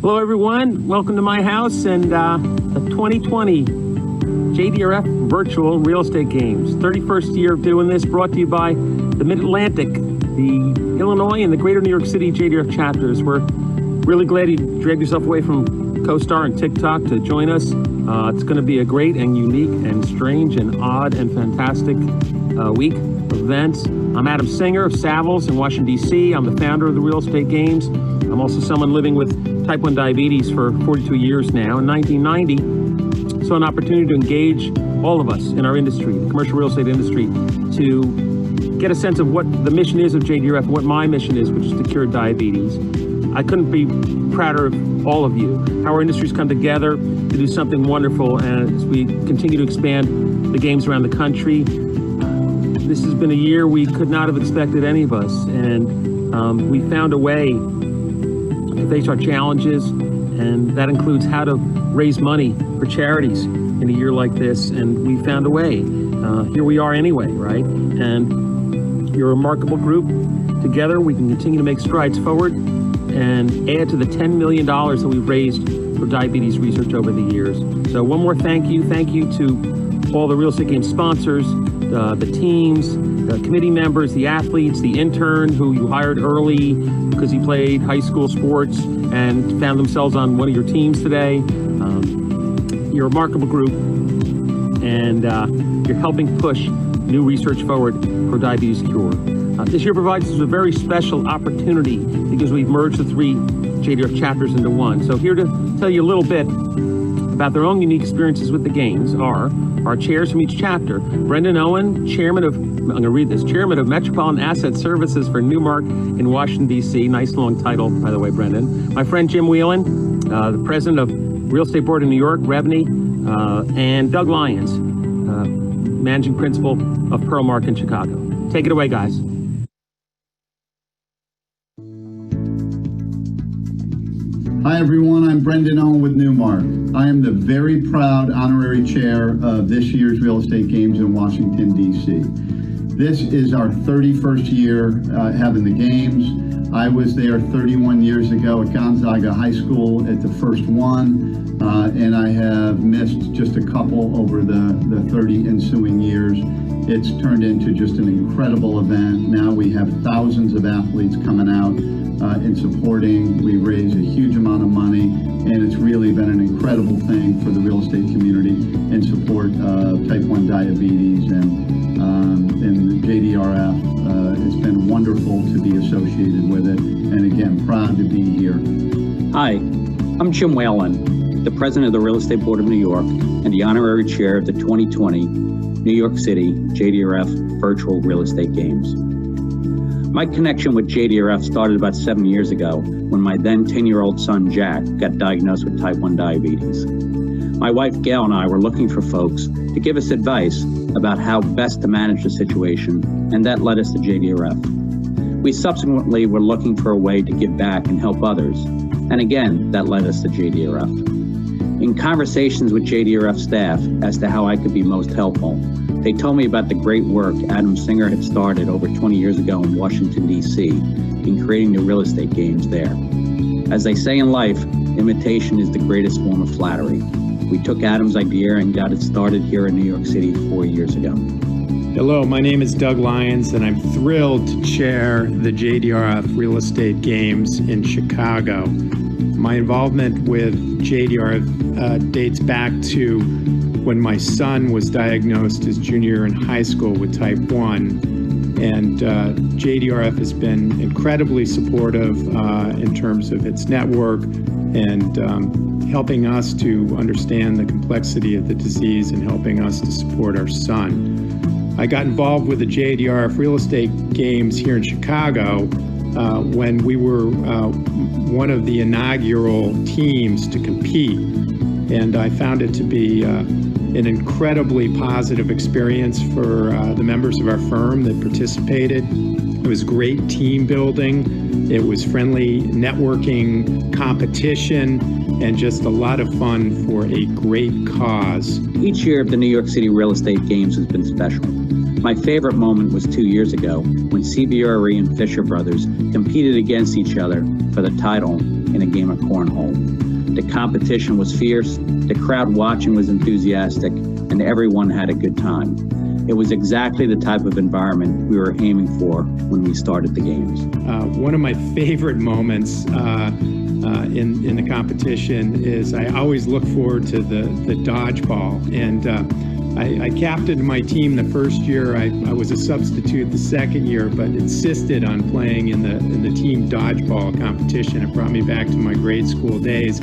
Hello everyone, welcome to my house and the 2020 JDRF Virtual Real Estate Games. 31st year of doing this, brought to you by the Mid-Atlantic, the Illinois and the Greater New York City JDRF chapters. We're really glad you dragged yourself away from CoStar and TikTok to join us. It's going to be a great and unique and strange and odd and fantastic week of events. I'm Adam Singer of Savills in Washington, D.C. I'm the founder of the Real Estate Games. I'm also someone living with type 1 diabetes for 42 years now. In 1990, saw an opportunity to engage all of us in our industry, the commercial real estate industry, to get a sense of what the mission is of JDRF and what my mission is, which is to cure diabetes. I couldn't be prouder of all of you, how our industries come together to do something wonderful as we continue to expand the games around the country. This has been a year we could not have expected, any of us, and we found a way to face our challenges, and that includes how to raise money for charities in a year like this, and we found a way. Here we are anyway, right? And you're a remarkable group. Together we can continue to make strides forward and add to the $10 million that we've raised for diabetes research over the years. So one more thank you to all the Real Estate Games sponsors, the teams, the committee members, the athletes, the intern who you hired early because he played high school sports and found themselves on one of your teams today. You're a remarkable group, and you're helping push new research forward for diabetes cure. This year provides us with a very special opportunity because we've merged the three JDRF chapters into one. So here to tell you a little bit about their own unique experiences with the games are our chairs from each chapter. Brendan Owen, Chairman of Metropolitan Asset Services for Newmark in Washington, D.C. Nice long title, by the way, Brendan. My friend Jim Whelan, the President of Real Estate Board in New York, REBNY, and Doug Lyons, Managing Principal of Pearlmark in Chicago. Take it away, guys. Hi everyone, I'm Brendan Owen with Newmark. I am the very proud honorary chair of this year's Real Estate Games in Washington, D.C. This is our 31st year having the games. I was there 31 years ago at Gonzaga High School at the first one, and I have missed just a couple over the 30 ensuing years. It's turned into just an incredible event. Now we have thousands of athletes coming out in supporting. We raise a huge amount of money, and it's really been an incredible thing for the real estate community in support of type 1 diabetes and the JDRF. It's been wonderful to be associated with it, and again, proud to be here. Hi, I'm Jim Whelan, the President of the Real Estate Board of New York and the Honorary Chair of the 2020 New York City JDRF Virtual Real Estate Games. My connection with JDRF started about 7 years ago when my then 10-year-old son, Jack, got diagnosed with type 1 diabetes. My wife, Gail, and I were looking for folks to give us advice about how best to manage the situation, and that led us to JDRF. We subsequently were looking for a way to give back and help others, and again, that led us to JDRF. In conversations with JDRF staff as to how I could be most helpful, they told me about the great work Adam Singer had started over 20 years ago in Washington, D.C. in creating the real estate games there. As they say in life, imitation is the greatest form of flattery. We took Adam's idea and got it started here in New York City 4 years ago. Hello, my name is Doug Lyons, and I'm thrilled to chair the JDRF Real Estate Games in Chicago. My involvement with JDRF dates back to when my son was diagnosed as junior in high school with type 1, and JDRF has been incredibly supportive in terms of its network and helping us to understand the complexity of the disease and helping us to support our son. I got involved with the JDRF Real Estate Games here in Chicago when we were one of the inaugural teams to compete, and I found it to be an incredibly positive experience for the members of our firm that participated. It was great team building. It was friendly networking competition. and just a lot of fun for a great cause. Each year of the New York City Real Estate Games has been special. My favorite moment was 2 years ago when CBRE and Fisher Brothers competed against each other for the title in a game of cornhole. The competition was fierce, the crowd watching was enthusiastic, and everyone had a good time. It was exactly the type of environment we were aiming for when we started the games. One of my favorite moments in the competition is I always look forward to the dodgeball. And I captained my team the first year. I was a substitute the second year, but insisted on playing in the team dodgeball competition. It brought me back to my grade school days.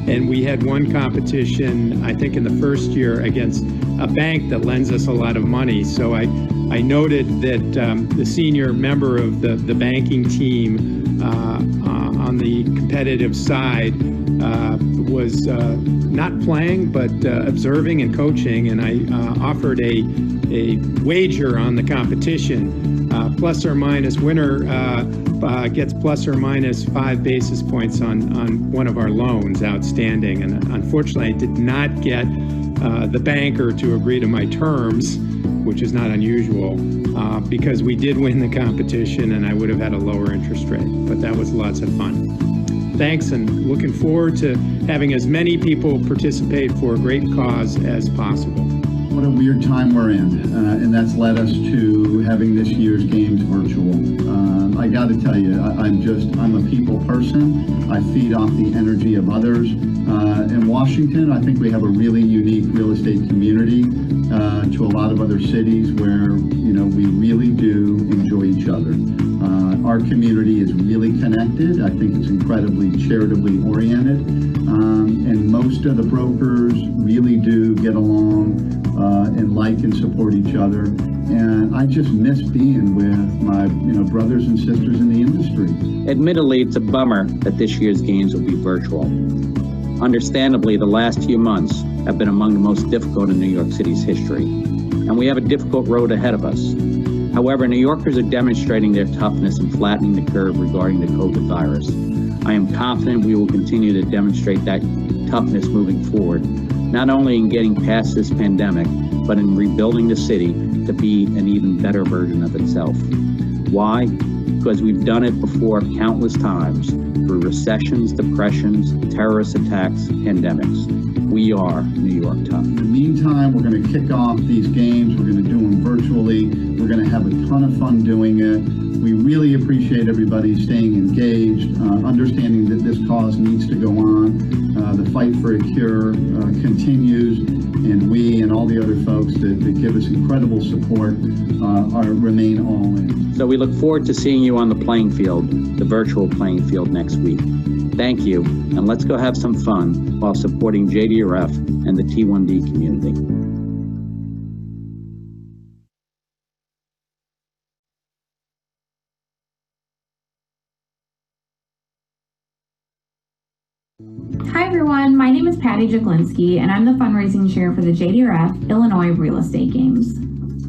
And we had one competition, I think in the first year, against a bank that lends us a lot of money. So I noted that the senior member of the banking team on the competitive side was not playing, but observing and coaching, and I offered a wager on the competition. Plus or minus, winner gets plus or minus 5 basis points on one of our loans outstanding. And unfortunately, I did not get the banker to agree to my terms, which is not unusual, because we did win the competition and I would have had a lower interest rate, but that was lots of fun. Thanks, and looking forward to having as many people participate for a great cause as possible. What a weird time we're in, and that's led us to having this year's games virtual. I got to tell you, I'm a people person. I feed off the energy of others. In Washington, I think we have a really unique real estate community to a lot of other cities where, we really do enjoy each other. Our community is really connected. I think it's incredibly charitably oriented, and most of the brokers really do get along and like and support each other. And I just miss being with my brothers and sisters in the industry. Admittedly, it's a bummer that this year's games will be virtual. Understandably, the last few months have been among the most difficult in New York City's history, and we have a difficult road ahead of us. However, New Yorkers are demonstrating their toughness and flattening the curve regarding the COVID virus. I am confident we will continue to demonstrate that toughness moving forward, not only in getting past this pandemic, but in rebuilding the city to be an even better version of itself. Why? Because we've done it before countless times, through recessions, depressions, terrorist attacks, pandemics. We are New York tough. In the meantime, we're going to kick off these games. We're going to do them virtually. We're going to have a ton of fun doing it. We really appreciate everybody staying engaged, understanding that this cause needs to go on. The fight for a cure continues, and we and all the other folks that give us incredible support remain all in. So we look forward to seeing you on the playing field, the virtual playing field next week. Thank you, and let's go have some fun while supporting JDRF and the T1D community. Hi everyone, my name is Patty Jaglinski and I'm the fundraising chair for the JDRF Illinois Real Estate Games.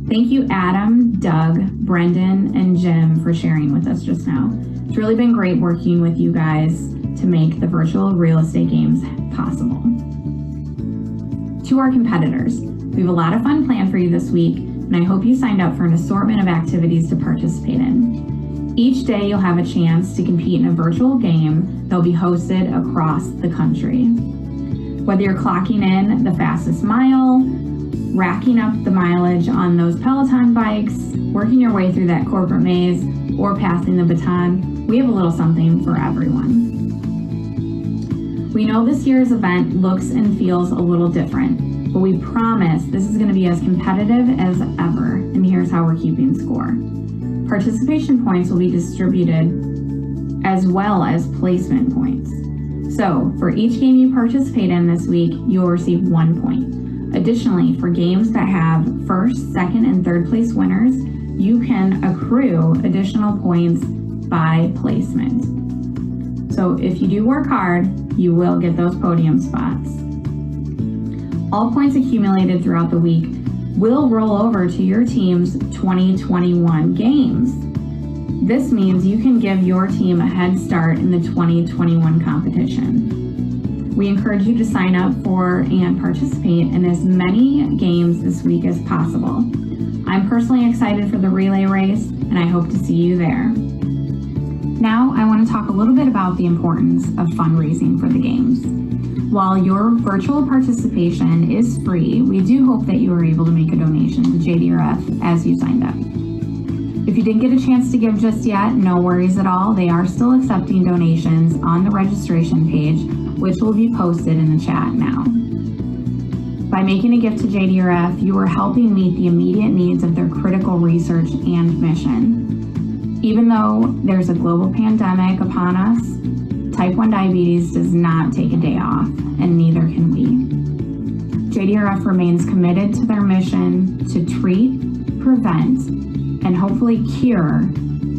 Thank you Adam, Doug, Brendan, and Jim for sharing with us just now. It's really been great working with you guys to make the virtual real estate games possible. To our competitors, we have a lot of fun planned for you this week, and I hope you signed up for an assortment of activities to participate in. Each day you'll have a chance to compete in a virtual game that'll be hosted across the country. Whether you're clocking in the fastest mile, racking up the mileage on those Peloton bikes, working your way through that corporate maze, or passing the baton, we have a little something for everyone. We know this year's event looks and feels a little different, but we promise this is going to be as competitive as ever, and here's how we're keeping score. Participation points will be distributed as well as placement points. So for each game you participate in this week, you'll receive 1 point. Additionally, for games that have first, second, and third place winners, you can accrue additional points by placement. So if you do work hard, you will get those podium spots. All points accumulated throughout the week will roll over to your team's 2021 games. This means you can give your team a head start in the 2021 competition. We encourage you to sign up for and participate in as many games this week as possible. I'm personally excited for the relay race, and I hope to see you there. Now, I want to talk a little bit about the importance of fundraising for the games. While your virtual participation is free, we do hope that you are able to make a donation to JDRF as you signed up. If you didn't get a chance to give just yet, no worries at all. They are still accepting donations on the registration page, which will be posted in the chat now. By making a gift to JDRF, you are helping meet the immediate needs of their critical research and mission. Even though there's a global pandemic upon us, Type 1 diabetes does not take a day off, and neither can we. JDRF remains committed to their mission to treat, prevent, and hopefully cure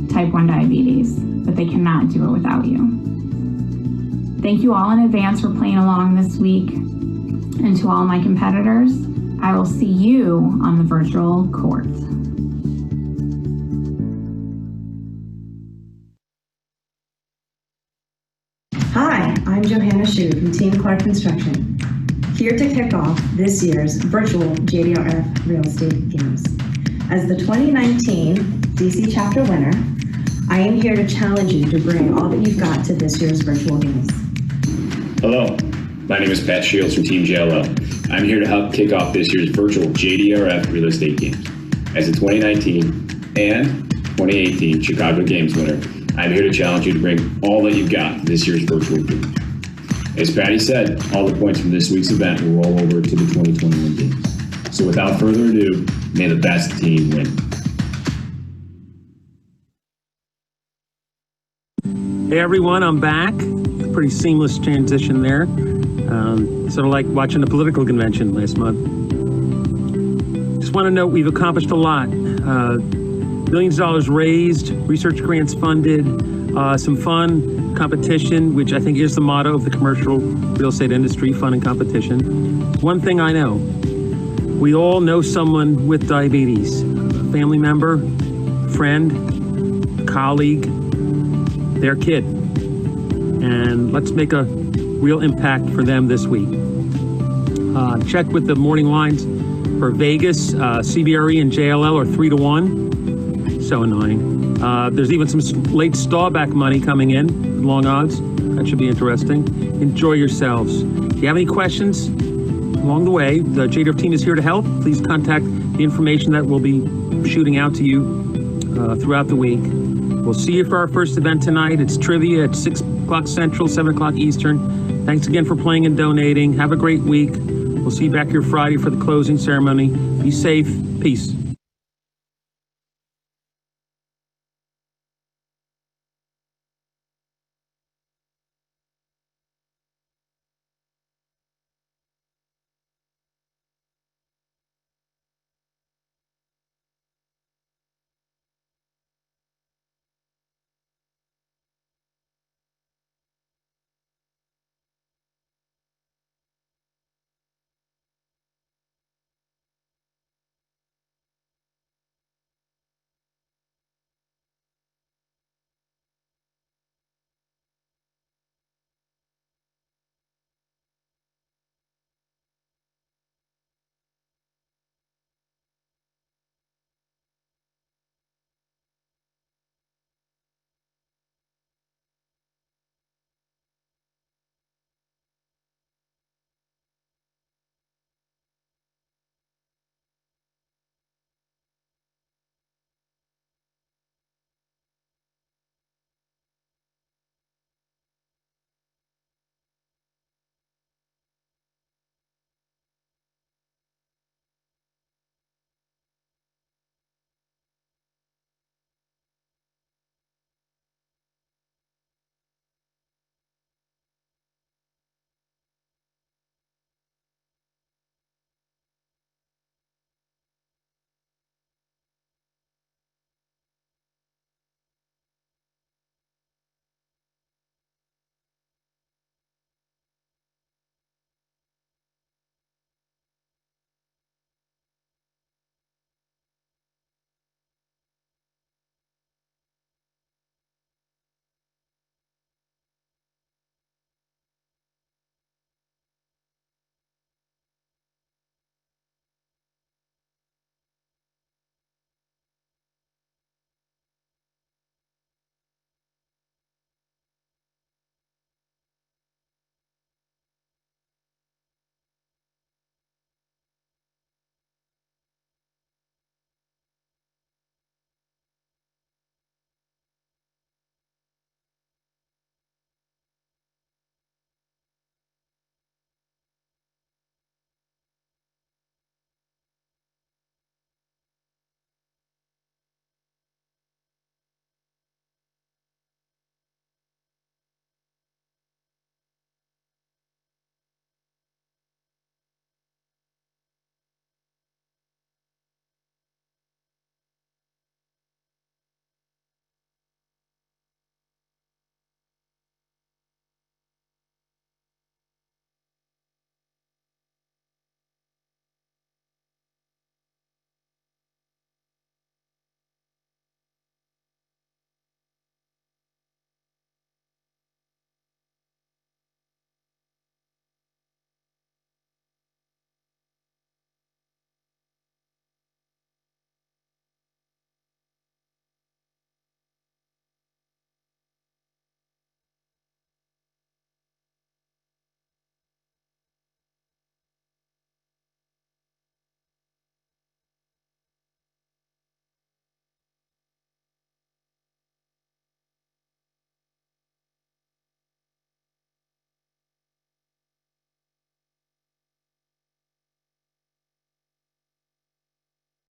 Type 1 diabetes, but they cannot do it without you. Thank you all in advance for playing along this week, and to all my competitors, I will see you on the virtual court. Hi, I'm Johanna Shu from Team Clark Construction, here to kick off this year's virtual JDRF Real Estate Games. As the 2019 DC chapter winner, I am here to challenge you to bring all that you've got to this year's virtual games. Hello, my name is Pat Shields from Team JLL. I'm here to help kick off this year's virtual JDRF Real Estate Games. As the 2019 and 2018 Chicago Games winner, I'm here to challenge you to bring all that you've got to this year's virtual games. As Patty said, all the points from this week's event will roll over to the 2021 games. So without further ado, may the best team win. Hey everyone, I'm back. Pretty seamless transition there. Sort of like watching a political convention last month. Just want to note we've accomplished a lot. Millions of dollars raised, research grants funded, some fun competition, which I think is the motto of the commercial real estate industry, fun and competition. One thing I know, we all know someone with diabetes, a family member, friend, colleague, their kid. And let's make a real impact for them this week. Check with the morning lines for Vegas, CBRE and JLL are 3-1. So annoying. There's even some late stallback money coming in, long odds. That should be interesting. Enjoy yourselves. If you have any questions along the way, the JDRF team is here to help. Please contact the information that we'll be shooting out to you throughout the week. We'll see you for our first event tonight. It's trivia at 6 o'clock Central, 7 o'clock Eastern. Thanks again for playing and donating. Have a great week. We'll see you back here Friday for the closing ceremony. Be safe. Peace.